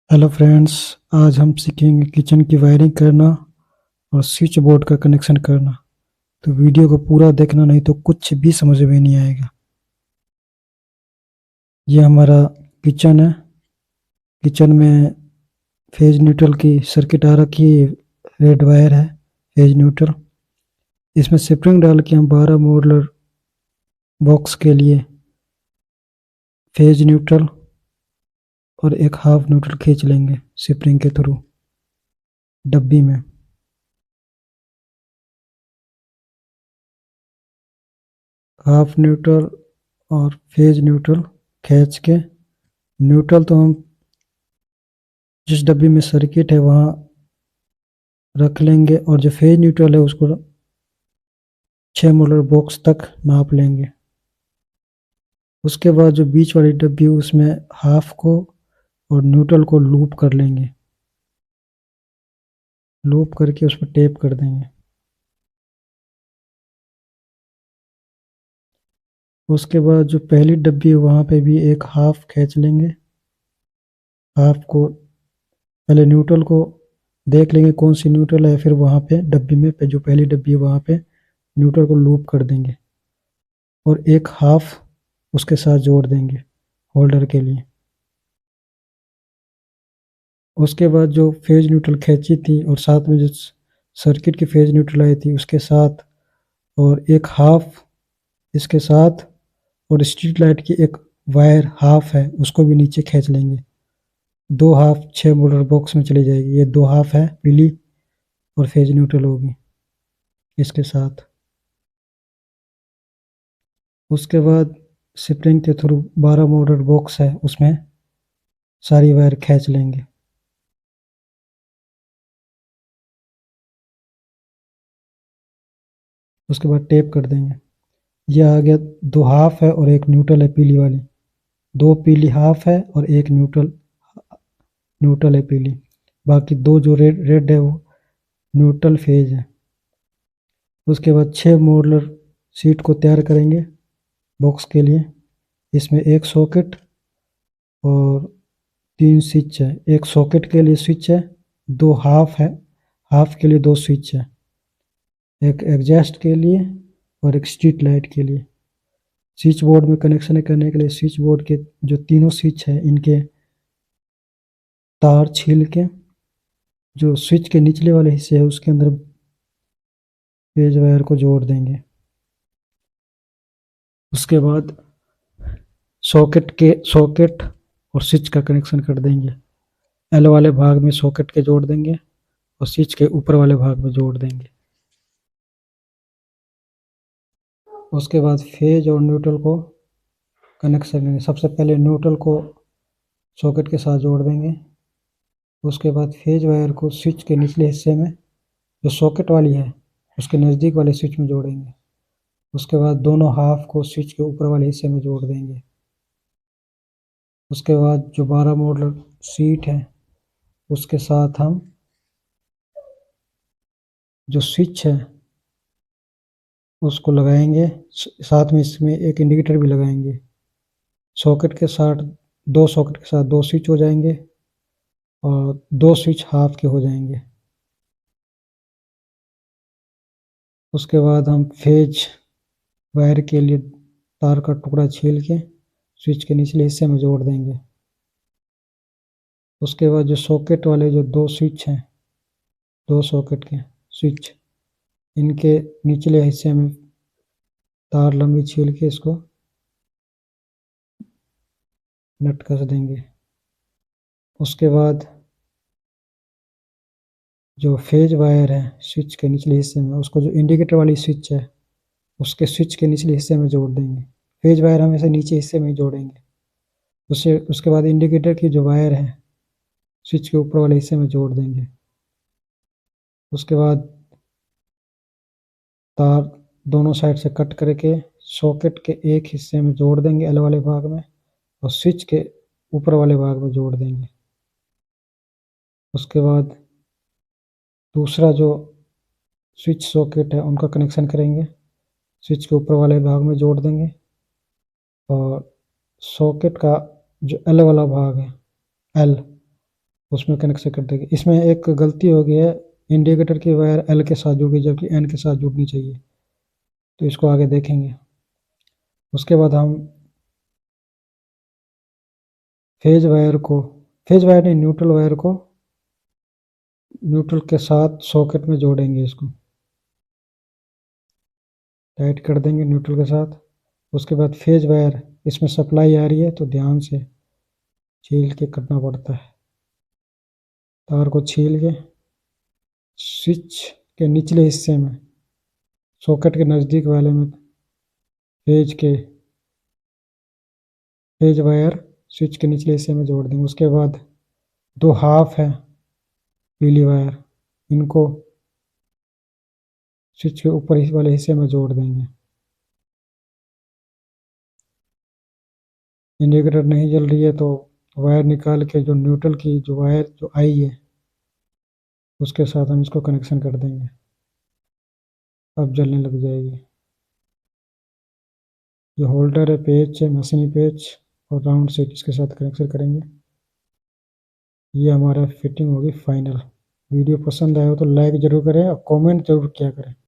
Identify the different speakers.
Speaker 1: Hello friends. आज हम सीखेंगे किचन की वायरिंग करना और स्विच बोर्ड का कनेक्शन करना। तो वीडियो को पूरा देखना, नहीं तो कुछ भी समझ में नहीं आएगा। ये हमारा किचन है। किचन में फेज न्यूट्रल की सर्किट आ रखी है। रेड वायर है फेज न्यूट्रल। इसमें स्प्रिंग डाल के हम 12 मॉडलर बॉक्स के लिए फेज न्यूट्रल और एक हाफ न्यूट्रल खींच लेंगे स्प्रिंग के थ्रू डब्बी में। हाफ न्यूट्रल और फेज न्यूट्रल खींच के, न्यूट्रल तो हम जिस डब्बी में सर्किट है वहाँ रख लेंगे, और जो फेज न्यूट्रल है उसको 6 मोलर बॉक्स तक नाप लेंगे। उसके बाद जो बीच वाली डब्बी उसमें हाफ को और न्यूट्रल को लूप कर लेंगे। लूप करके उस पर टेप कर देंगे। उसके बाद जो पहली डब्बी है वहाँ पे भी एक हाफ खींच लेंगे। हाफ को पहले न्यूट्रल को देख लेंगे कौन सी न्यूट्रल है, फिर वहाँ पे डब्बी में पे जो पहली डब्बी है वहाँ पे न्यूट्रल को लूप कर देंगे और एक हाफ उसके साथ जोड़ देंगे होल्डर के लिए। उसके बाद जो फेज न्यूट्रल खींची थी और साथ में जो सर्किट की फेज न्यूट्रल आई थी उसके साथ, और एक हाफ इसके साथ, और स्ट्रीट लाइट की एक वायर हाफ है उसको भी नीचे खींच लेंगे। दो हाफ 6 मोलर बॉक्स में चली जाएगी। ये दो हाफ है पीली और फेज न्यूट्रल होगी इसके साथ। उसके बाद स्प्रिंग के थ्रू 12 मोलर बॉक्स है उसमें सारी वायर खींच लेंगे। उसके बाद टेप कर देंगे। यह आ गया। दो हाफ है और एक न्यूट्रल है पीली वाली। दो पीली हाफ है और एक न्यूट्रल न्यूट्रल है पीली। बाकी दो जो रेड रेड है वो न्यूट्रल फेज है। उसके बाद 6 मॉडलर सीट को तैयार करेंगे बॉक्स के लिए। इसमें एक सॉकेट और 3 स्विच है। एक सॉकेट के लिए स्विच है, दो हाफ है, हाफ के लिए दो स्विच है, एक एग्जॉस्ट के लिए और एक स्ट्रीट लाइट के लिए। स्विच बोर्ड में कनेक्शन करने के लिए स्विच बोर्ड के जो तीनों स्विच है इनके तार छील के जो स्विच के निचले वाले हिस्से है उसके अंदर फेज वायर को जोड़ देंगे। उसके बाद सॉकेट और स्विच का कनेक्शन कर देंगे। एल वाले भाग में सॉकेट के जोड़ देंगे और स्विच के ऊपर वाले भाग में जोड़ देंगे। उसके बाद फेज और न्यूट्रल को कनेक्शन करेंगे। सबसे पहले न्यूट्रल को सॉकेट के साथ जोड़ देंगे। उसके बाद फेज वायर को स्विच के निचले हिस्से में जो सॉकेट वाली है उसके नज़दीक वाले स्विच में जोड़ेंगे। उसके बाद दोनों हाफ को स्विच के ऊपर वाले हिस्से में जोड़ देंगे। उसके बाद जो 12 मॉडल सीट है उसके साथ हम जो स्विच है उसको लगाएंगे। साथ में इसमें एक इंडिकेटर भी लगाएंगे। सॉकेट के साथ दो सॉकेट के साथ दो स्विच हो जाएंगे और दो स्विच हाफ के हो जाएंगे। उसके बाद हम फेज वायर के लिए तार का टुकड़ा छील के स्विच के निचले हिस्से में जोड़ देंगे। उसके बाद जो सॉकेट वाले जो दो स्विच हैं, दो सॉकेट के स्विच, इनके निचले हिस्से में तार लंबी छील के इसको नट कस देंगे। उसके बाद जो फेज वायर है स्विच के निचले हिस्से में उसको जो इंडिकेटर वाली स्विच है उसके स्विच के निचले हिस्से में जोड़ देंगे। फेज वायर हमेशा नीचे हिस्से में ही जोड़ेंगे। उसके बाद इंडिकेटर की जो वायर है स्विच के ऊपर वाले हिस्से में जोड़ देंगे। उसके बाद तार दोनों साइड से कट करके सॉकेट के एक हिस्से में जोड़ देंगे एल वाले भाग में, और स्विच के ऊपर वाले भाग में जोड़ देंगे। उसके बाद दूसरा जो स्विच सॉकेट है उनका कनेक्शन करेंगे। स्विच के ऊपर वाले भाग में जोड़ देंगे और सॉकेट का जो एल वाला भाग है, एल उसमें कनेक्शन कर देंगे। इसमें एक गलती हो गई है, इंडिकेटर की वायर एल के साथ जुड़ गई जबकि एन के साथ जुड़नी चाहिए, तो इसको आगे देखेंगे। उसके बाद हम फेज वायर को, फेज वायर नहीं, न्यूट्रल वायर को न्यूट्रल के साथ सॉकेट में जोड़ेंगे। इसको टाइट कर देंगे न्यूट्रल के साथ। उसके बाद फेज वायर, इसमें सप्लाई आ रही है तो ध्यान से छील के करना पड़ता है। तार को छील के स्विच के निचले हिस्से में, सॉकेट के नज़दीक वाले में फेज वायर स्विच के निचले हिस्से में जोड़ देंगे। उसके बाद दो हाफ है पीली वायर, इनको स्विच के ऊपर वाले हिस्से में जोड़ देंगे। इंडिकेटर नहीं जल रही है तो वायर निकाल के जो न्यूट्रल की जो वायर जो आई है उसके साथ हम इसको कनेक्शन कर देंगे। अब जलने लग जाएगी। जो होल्डर है, पेच है, मशीनी पेच और राउंड से इसके साथ कनेक्शन करेंगे। ये हमारा फिटिंग होगी फाइनल। वीडियो पसंद आया हो तो लाइक ज़रूर करें और कमेंट ज़रूर किया करें।